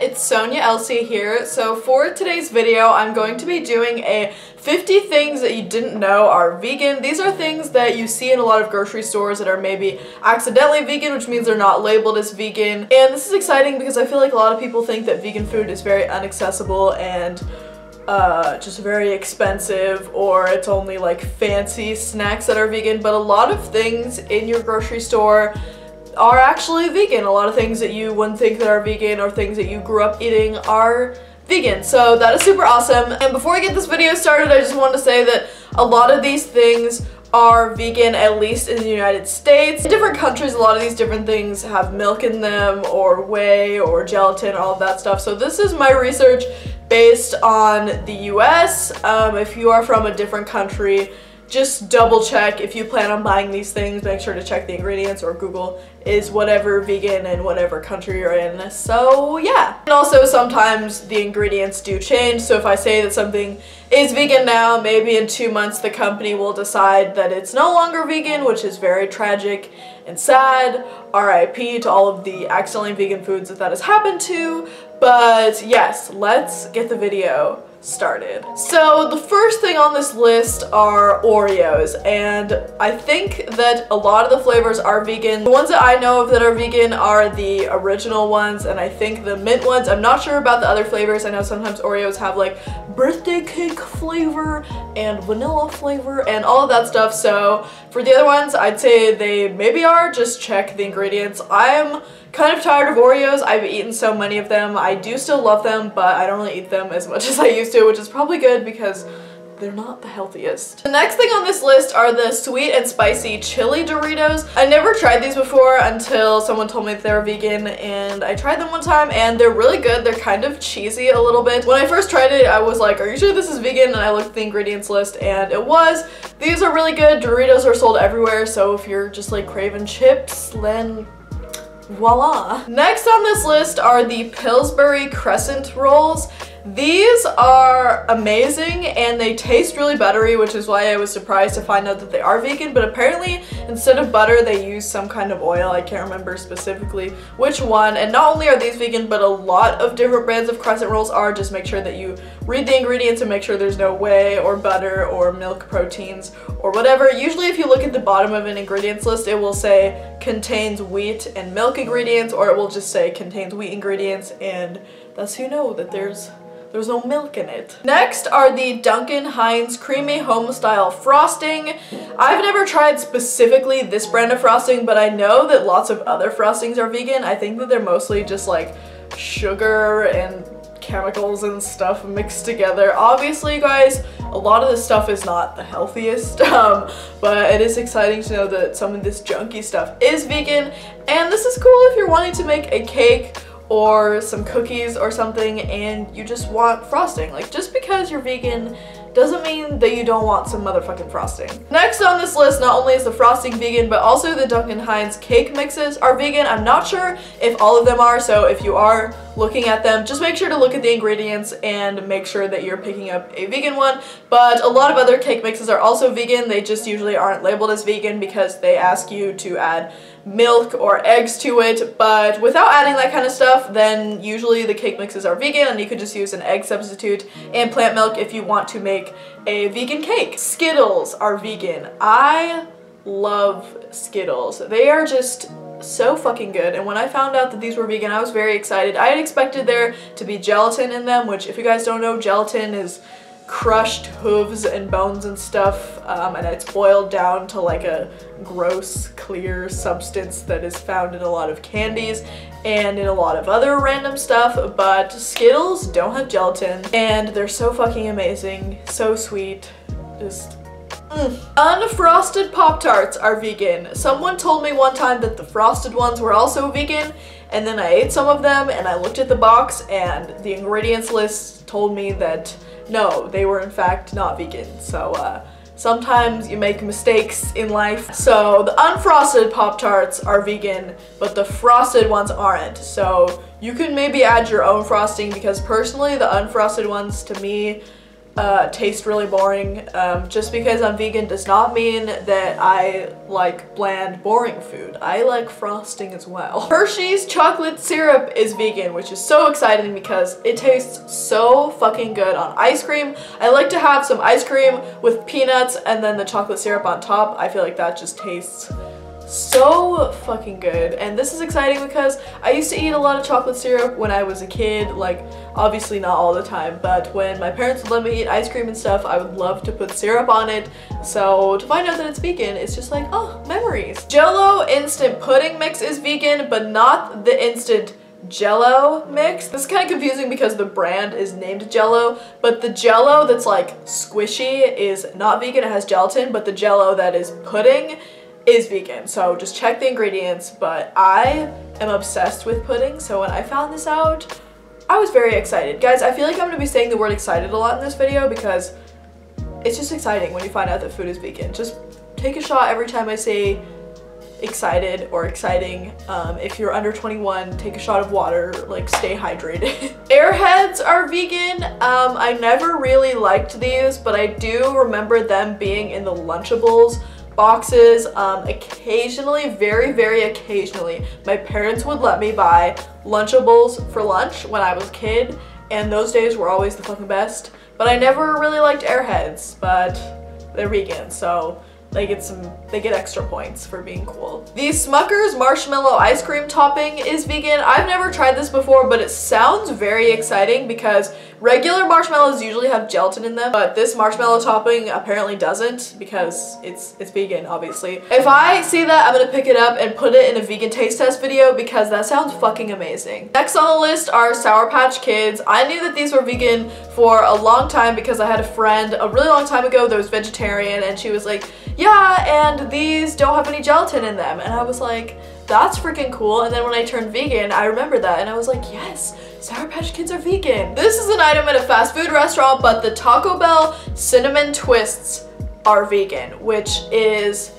it's Sonia Elsie here. So for today's video, I'm going to be doing a 50 things that you didn't know are vegan. These are things that you see in a lot of grocery stores that are maybe accidentally vegan, which means they're not labeled as vegan. And this is exciting because I feel like a lot of people think that vegan food is very inaccessible and just very expensive, or it's only like fancy snacks that are vegan, but a lot of things in your grocery store are actually vegan. A lot of things that you wouldn't think that are vegan or things that you grew up eating are vegan. So that is super awesome. And before I get this video started, I just want to say that a lot of these things are vegan, at least in the United States. In different countries, a lot of these different things have milk in them or whey or gelatin, all of that stuff. So this is my research based on the US. If you are from a different country, just double check if you plan on buying these things. Make sure to check the ingredients, or Google is whatever vegan in whatever country you're in. So yeah. And also sometimes the ingredients do change. So if I say that something is vegan now, maybe in 2 months the company will decide that it's no longer vegan, which is very tragic and sad. RIP to all of the accidentally vegan foods that has happened to. But yes, let's get the video started. So the first thing on this list are Oreos, and I think that a lot of the flavors are vegan. The ones that I know of that are vegan are the original ones, and I think the mint ones. I'm not sure about the other flavors. I know sometimes Oreos have like birthday cake flavor and vanilla flavor and all of that stuff. So for the other ones, I'd say they maybe are. Just check the ingredients. I'm kind of tired of Oreos. I've eaten so many of them. I do still love them, but I don't really eat them as much as I used to, which is probably good because they're not the healthiest. The next thing on this list are the sweet and spicy chili Doritos. I never tried these before until someone told me that they were vegan, and I tried them one time and they're really good. They're kind of cheesy a little bit. When I first tried it, I was like, are you sure this is vegan? And I looked at the ingredients list and it was. These are really good. Doritos are sold everywhere, so if you're just like craving chips, then voila. Next on this list are the Pillsbury Crescent Rolls. These are amazing and they taste really buttery, which is why I was surprised to find out that they are vegan, but apparently instead of butter they use some kind of oil. I can't remember specifically which one. And not only are these vegan, but a lot of different brands of crescent rolls are. Just make sure that you read the ingredients and make sure there's no whey or butter or milk proteins or whatever. Usually if you look at the bottom of an ingredients list, it will say contains wheat and milk ingredients, or it will just say contains wheat ingredients, and that's how you know that there's no milk in it. Next are the Duncan Hines Creamy Home Style Frosting. I've never tried specifically this brand of frosting, but I know that lots of other frostings are vegan. I think that they're mostly just like sugar and chemicals and stuff mixed together. Obviously, you guys, a lot of this stuff is not the healthiest, but it is exciting to know that some of this junky stuff is vegan. And this is cool if you're wanting to make a cake or some cookies or something and you just want frosting. Like, just because you're vegan doesn't mean that you don't want some motherfucking frosting. Next on this list, not only is the frosting vegan, but also the Duncan Hines cake mixes are vegan. I'm not sure if all of them are, so if you are looking at them, just make sure to look at the ingredients and make sure that you're picking up a vegan one. But a lot of other cake mixes are also vegan. They just usually aren't labeled as vegan because they ask you to add milk or eggs to it, but without adding that kind of stuff, then usually the cake mixes are vegan, and you could just use an egg substitute and plant milk if you want to make a vegan cake. Skittles are vegan. I love Skittles. They are just so fucking good, and when I found out that these were vegan, I was very excited. I had expected there to be gelatin in them, which, if you guys don't know, gelatin is crushed hooves and bones and stuff, and it's boiled down to like a gross clear substance that is found in a lot of candies and in a lot of other random stuff. But Skittles don't have gelatin and they're so fucking amazing, so sweet, just Unfrosted Pop-Tarts are vegan. Someone told me one time that the frosted ones were also vegan, and then I ate some of them and I looked at the box and the ingredients list told me that no, they were in fact not vegan. So sometimes you make mistakes in life. So the unfrosted Pop-Tarts are vegan, but the frosted ones aren't. So you can maybe add your own frosting, because personally the unfrosted ones to me taste really boring. Just because I'm vegan does not mean that I like bland, boring food. I like frosting as well. Hershey's chocolate syrup is vegan, which is so exciting because it tastes so fucking good on ice cream. I like to have some ice cream with peanuts and then the chocolate syrup on top. I feel like that just tastes so fucking good. And this is exciting because I used to eat a lot of chocolate syrup when I was a kid, like obviously not all the time, but when my parents would let me eat ice cream and stuff, I would love to put syrup on it. So to find out that it's vegan, it's just like, oh, memories. JELLO instant pudding mix is vegan, but not the instant JELLO mix. This is kind of confusing because the brand is named JELLO, but the JELLO that's like squishy is not vegan. It has gelatin, but the JELLO that is pudding is vegan. So just check the ingredients, but I am obsessed with pudding, so when I found this out, I was very excited. Guys, I feel like I'm going to be saying the word excited a lot in this video because it's just exciting when you find out that food is vegan. Just take a shot every time I say excited or exciting. If you're under 21, take a shot of water, like stay hydrated. Airheads are vegan. I never really liked these, but I do remember them being in the Lunchables boxes. Occasionally, very occasionally, my parents would let me buy Lunchables for lunch when I was a kid, and those days were always the fucking best. But I never really liked Airheads, but they're vegan, so they get extra points for being cool. The Smucker's marshmallow ice cream topping is vegan. I've never tried this before, but it sounds very exciting because regular marshmallows usually have gelatin in them, but this marshmallow topping apparently doesn't because it's vegan, obviously. If I see that, I'm gonna pick it up and put it in a vegan taste test video because that sounds fucking amazing. Next on the list are Sour Patch Kids. I knew that these were vegan for a long time because I had a friend a really long time ago that was vegetarian, and she was like, yeah, and these don't have any gelatin in them. And I was like, that's freaking cool. And then when I turned vegan, I remembered that and I was like, yes, Sour Patch Kids are vegan. This is an item at a fast food restaurant, but the Taco Bell cinnamon twists are vegan, which is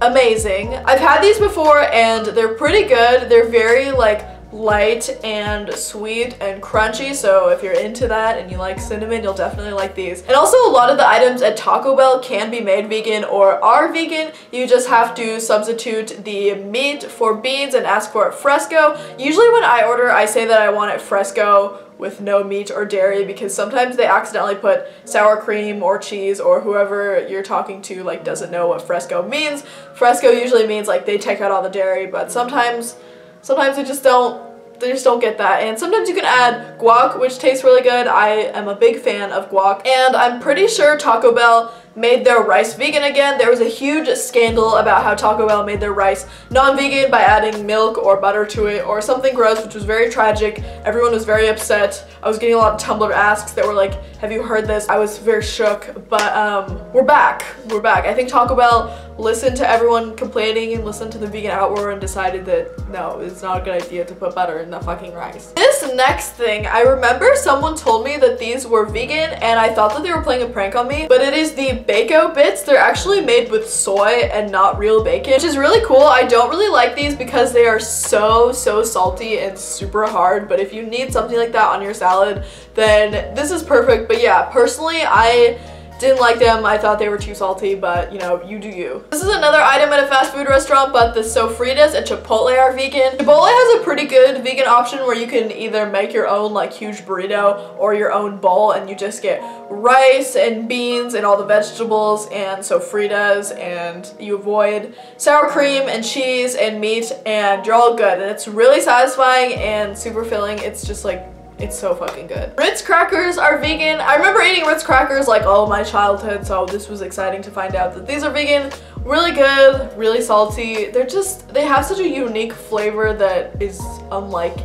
amazing. I've had these before and they're pretty good. They're very like light and sweet and crunchy, so if you're into that and you like cinnamon, you'll definitely like these. And also a lot of the items at Taco Bell can be made vegan or are vegan. You just have to substitute the meat for beans and ask for it fresco. Usually when I order, I say that I want it fresco with no meat or dairy because sometimes they accidentally put sour cream or cheese, or whoever you're talking to like doesn't know what fresco means. Fresco usually means like they take out all the dairy, but sometimes they just don't get that. And sometimes you can add guac, which tastes really good. I am a big fan of guac. And I'm pretty sure Taco Bell made their rice vegan again. There was a huge scandal about how Taco Bell made their rice non-vegan by adding milk or butter to it or something gross, which was very tragic. Everyone was very upset. I was getting a lot of Tumblr asks that were like, have you heard this? I was very shook, but we're back. We're back. I think Taco Bell listened to everyone complaining and listened to the vegan outroar and decided that no, it's not a good idea to put butter in the fucking rice. This next thing, I remember someone told me that these were vegan and I thought that they were playing a prank on me, but it is the Bacon bits. They're actually made with soy and not real bacon, which is really cool. I don't really like these because they are so salty and super hard, but if you need something like that on your salad, then this is perfect. But yeah, personally, I didn't like them. I thought they were too salty, but you know, you do you. This is another item at a fast food restaurant, but the sofritas at Chipotle are vegan. Chipotle has a pretty good vegan option where you can either make your own like huge burrito or your own bowl, and you just get rice and beans and all the vegetables and sofritas, and you avoid sour cream and cheese and meat, and you're all good. And it's really satisfying and super filling. It's just like, it's so fucking good. Ritz crackers are vegan. I remember eating Ritz crackers like all my childhood, so this was exciting to find out that these are vegan. Really good, really salty. They have such a unique flavor that is unlike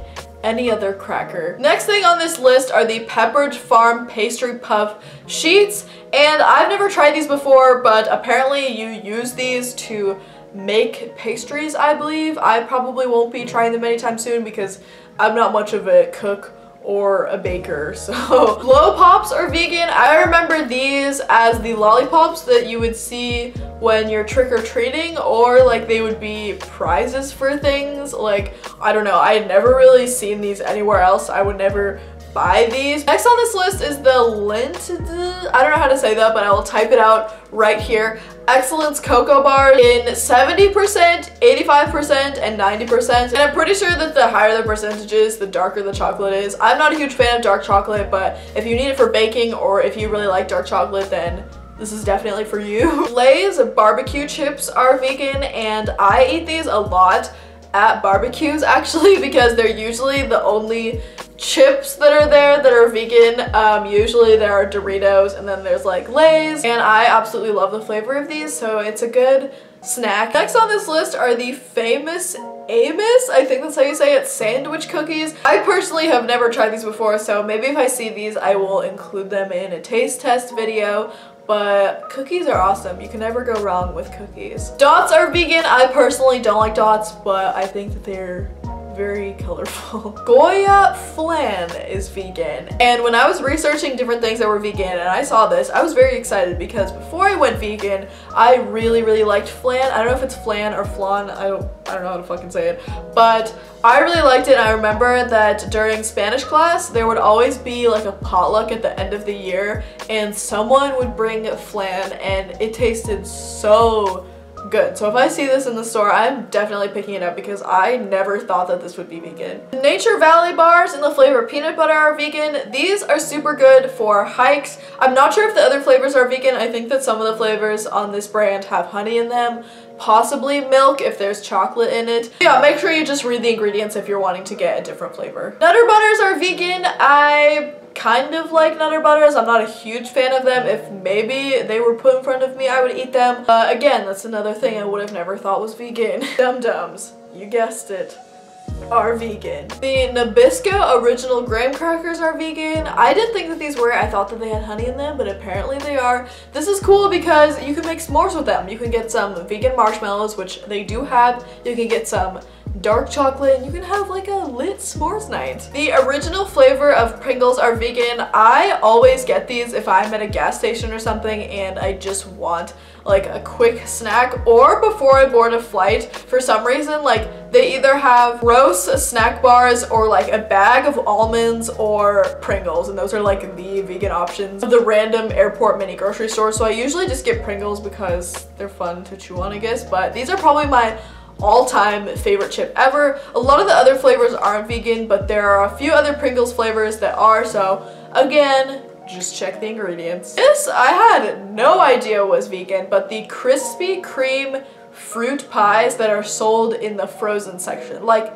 any other cracker. Next thing on this list are the Pepperidge Farm pastry puff sheets, and I've never tried these before, but apparently you use these to make pastries, I believe. I probably won't be trying them anytime soon because I'm not much of a cook or a baker. So Glow Pops are vegan. I remember these as the lollipops that you would see when you're trick-or-treating, or like they would be prizes for things. Like, I don't know, I had never really seen these anywhere else. I would never buy these. Next on this list is the Lint, I don't know how to say that, but I will type it out right here. Excellence cocoa bars in 70%, 85%, and 90%. And I'm pretty sure that the higher the percentages, the darker the chocolate is. I'm not a huge fan of dark chocolate, but if you need it for baking or if you really like dark chocolate, then this is definitely for you. Lay's barbecue chips are vegan, and I eat these a lot at barbecues actually because they're usually the only chips that are there that are vegan. Usually there are Doritos and then there's like Lay's, and I absolutely love the flavor of these, so it's a good snack. Next on this list are the famous Amos, I think that's how you say it, sandwich cookies. I personally have never tried these before, so maybe if I see these I will include them in a taste test video. But cookies are awesome. You can never go wrong with cookies. Dots are vegan. I personally don't like dots, but I think that they're very colorful. Goya flan is vegan. And when I was researching different things that were vegan and I saw this, I was very excited because before I went vegan, I really liked flan. I don't know if it's flan or flan. I don't know how to fucking say it, but I really liked it. And I remember that during Spanish class, there would always be like a potluck at the end of the year and someone would bring flan and it tasted so good. So if I see this in the store, I'm definitely picking it up because I never thought that this would be vegan. Nature Valley bars in the flavor peanut butter are vegan. These are super good for hikes. I'm not sure if the other flavors are vegan. I think that some of the flavors on this brand have honey in them, possibly milk if there's chocolate in it. Yeah, make sure you just read the ingredients if you're wanting to get a different flavor. Nutter butters are vegan. I kind of like Nutter butters. I'm not a huge fan of them. If maybe they were put in front of me, I would eat them. Again, that's another thing I would have never thought was vegan. Dum-Dums, you guessed it, are vegan. The Nabisco original graham crackers are vegan. I didn't think that these were. I thought that they had honey in them, but apparently they are. This is cool because you can make s'mores with them. You can get some vegan marshmallows, which they do have. You can get some dark chocolate, and you can have like a lit s'mores night. The original flavor of Pringles are vegan. I always get these if I'm at a gas station or something and I just want like a quick snack, or before I board a flight. For some reason, like they either have roast snack bars or like a bag of almonds or Pringles, and those are like the vegan options of the random airport mini grocery store. So I usually just get Pringles because they're fun to chew on, I guess, but these are probably my all-time favorite chip ever. A lot of the other flavors aren't vegan, but there are a few other Pringles flavors that are, so again, just check the ingredients. This I had no idea was vegan, but the Krispy Kreme fruit pies that are sold in the frozen section, like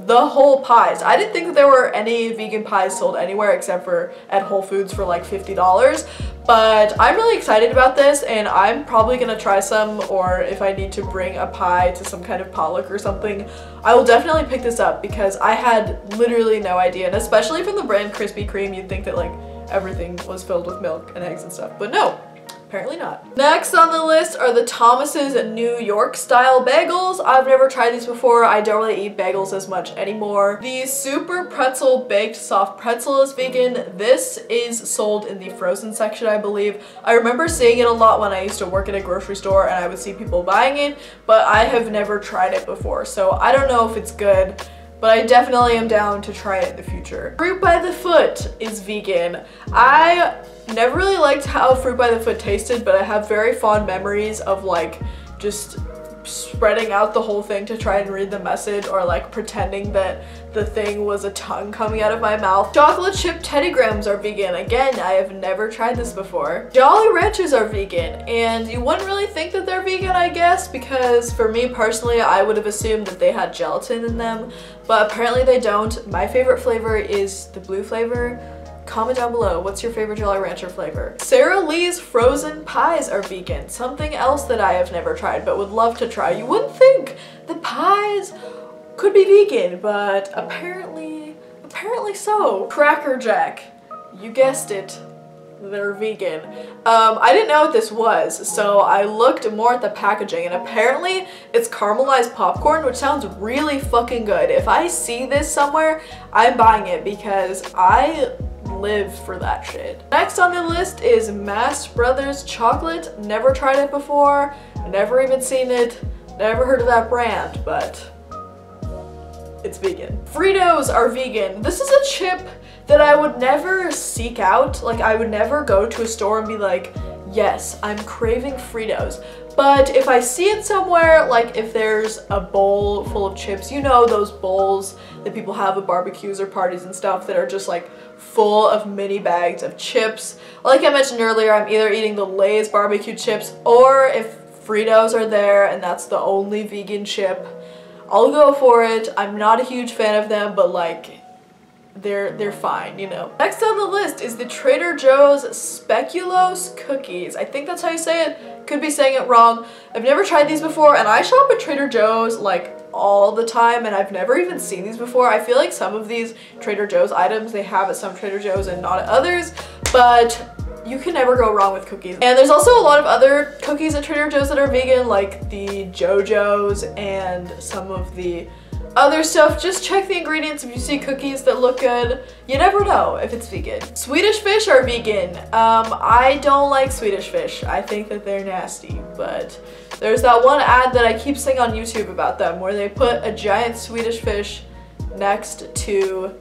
the whole pies. I didn't think that there were any vegan pies sold anywhere except for at Whole Foods for like $50, but I'm really excited about this and I'm probably gonna try some, or if I need to bring a pie to some kind of potluck or something, I will definitely pick this up because I had literally no idea, and especially from the brand Krispy Kreme, you'd think that like everything was filled with milk and eggs and stuff, but no. Apparently not. Next on the list are the Thomas's New York style bagels. I've never tried these before. I don't really eat bagels as much anymore. The Super Pretzel Baked Soft Pretzel is vegan. This is sold in the frozen section, I believe. I remember seeing it a lot when I used to work at a grocery store and I would see people buying it, but I have never tried it before, so I don't know if it's good, but I definitely am down to try it in the future. Fruit by the Foot is vegan. I never really liked how Fruit by the Foot tasted, but I have very fond memories of like just spreading out the whole thing to try and read the message, or like pretending that the thing was a tongue coming out of my mouth. Chocolate chip Teddy Grahams are vegan. Again, I have never tried this before. Jolly Ranchers are vegan, and you wouldn't really think that they're vegan, I guess, because for me personally, I would have assumed that they had gelatin in them, but apparently they don't. My favorite flavor is the blue flavor. Comment down below, what's your favorite Jolly Rancher flavor? Sara Lee's frozen pies are vegan. Something else that I have never tried but would love to try. You wouldn't think the pies could be vegan, but apparently so. Cracker Jack, you guessed it, they're vegan. I didn't know what this was, so I looked more at the packaging, and apparently it's caramelized popcorn, which sounds really fucking good. If I see this somewhere, I'm buying it because I live for that shit. Next on the list is Mast Brothers chocolate. Never tried it before, never even seen it, never heard of that brand, but it's vegan. Fritos are vegan. This is a chip that I would never seek out. Like, I would never go to a store and be like, yes, I'm craving Fritos. But if I see it somewhere, like if there's a bowl full of chips, you know, those bowls that people have at barbecues or parties and stuff that are just like full of mini bags of chips. Like I mentioned earlier, I'm either eating the Lay's barbecue chips, or if Fritos are there and that's the only vegan chip, I'll go for it. I'm not a huge fan of them, but like they're fine, you know. Next on the list is the Trader Joe's Speculoos cookies. I think that's how you say it. Could be saying it wrong. I've never tried these before, and I shop at Trader Joe's like all the time, and I've never even seen these before. I feel like some of these Trader Joe's items they have at some Trader Joe's and not at others, but you can never go wrong with cookies. And there's also a lot of other cookies at Trader Joe's that are vegan, like the JoJo's and some of the other stuff. Just check the ingredients. If you see cookies that look good, you never know if it's vegan. Swedish fish are vegan. I don't like Swedish fish. I think that they're nasty, but there's that one ad that I keep seeing on YouTube about them where they put a giant Swedish fish next to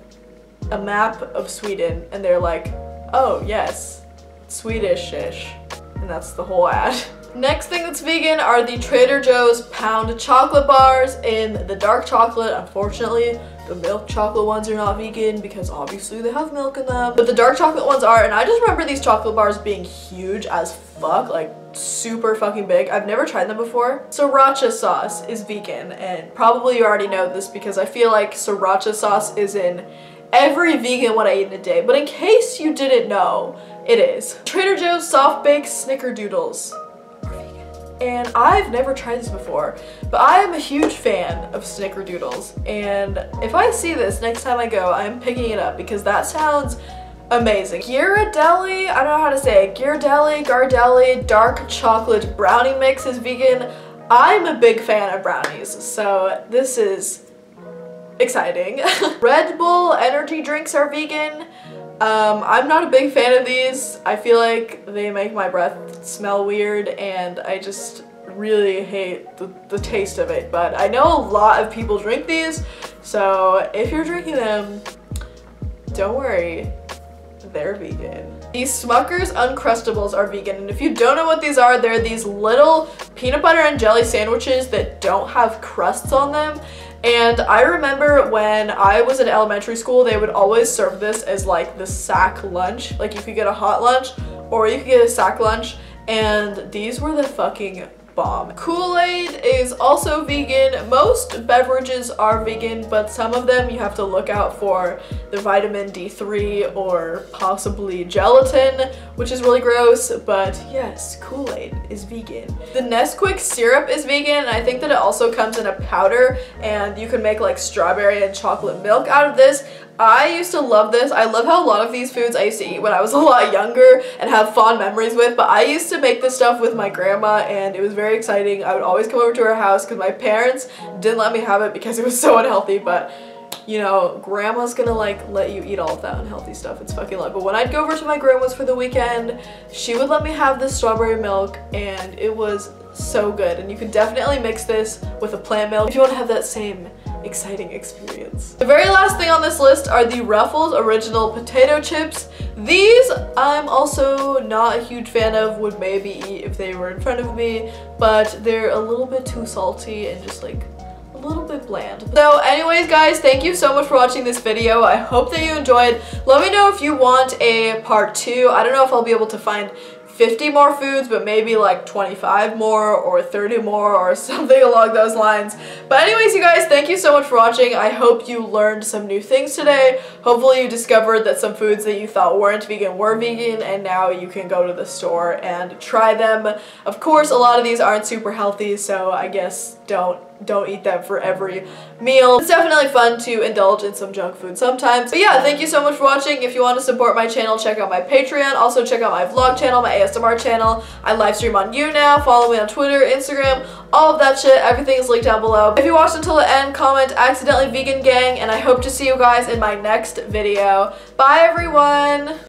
a map of Sweden and they're like, oh yes, Swedish fish, and that's the whole ad. Next thing that's vegan are the Trader Joe's pound chocolate bars in the dark chocolate. Unfortunately, the milk chocolate ones are not vegan because obviously they have milk in them, but the dark chocolate ones are, and I just remember these chocolate bars being huge as fuck, like super fucking big. I've never tried them before. Sriracha sauce is vegan, and probably you already know this because I feel like sriracha sauce is in every vegan one I eat in a day, but in case you didn't know, it is. Trader Joe's soft baked snickerdoodles. And I've never tried this before, but I am a huge fan of snickerdoodles, and if I see this next time I go, I'm picking it up because that sounds amazing. Ghirardelli, I don't know how to say it, Ghirardelli dark chocolate brownie mix is vegan. I'm a big fan of brownies, so this is exciting. Red Bull energy drinks are vegan. I'm not a big fan of these. I feel like they make my breath smell weird and I just really hate the taste of it, but I know a lot of people drink these, so if you're drinking them, don't worry, they're vegan. These Smucker's Uncrustables are vegan, and if you don't know what these are, they're these little peanut butter and jelly sandwiches that don't have crusts on them. And I remember when I was in elementary school, they would always serve this as like the sack lunch. Like you could get a hot lunch or you could get a sack lunch, and these were the fucking bomb. Kool-Aid is also vegan. Most beverages are vegan, but some of them you have to look out for the vitamin D3 or possibly gelatin, which is really gross, but yes, Kool-Aid is vegan. The Nesquik syrup is vegan, and I think that it also comes in a powder, and you can make like strawberry and chocolate milk out of this. I used to love this. I love how a lot of these foods I used to eat when I was a lot younger and have fond memories with, but I used to make this stuff with my grandma and it was very exciting. I would always come over to her house because my parents didn't let me have it because it was so unhealthy, but you know, grandma's gonna like let you eat all of that unhealthy stuff. It's fucking love. But when I'd go over to my grandma's for the weekend, she would let me have this strawberry milk and it was so good. And you could definitely mix this with a plant milk if you want to have that same exciting experience. The very last thing on this list are the Ruffles original potato chips. These I'm also not a huge fan of, would maybe eat if they were in front of me, but they're a little bit too salty and just like a little bit bland. So anyways guys, thank you so much for watching this video. I hope that you enjoyed. Let me know if you want a part 2. I don't know if I'll be able to find 50 more foods, but maybe like 25 more or 30 more or something along those lines. But anyways, you guys, thank you so much for watching. I hope you learned some new things today. Hopefully you discovered that some foods that you thought weren't vegan were vegan, and now you can go to the store and try them. Of course, a lot of these aren't super healthy, so I guess don't eat them for every meal. It's definitely fun to indulge in some junk food sometimes. But yeah, thank you so much for watching. If you want to support my channel, check out my Patreon. Also check out my vlog channel, my ASMR channel. I live stream on YouNow. Follow me on Twitter, Instagram, all of that shit. Everything is linked down below. If you watched until the end, comment accidentally vegan gang, and I hope to see you guys in my next video. Bye everyone!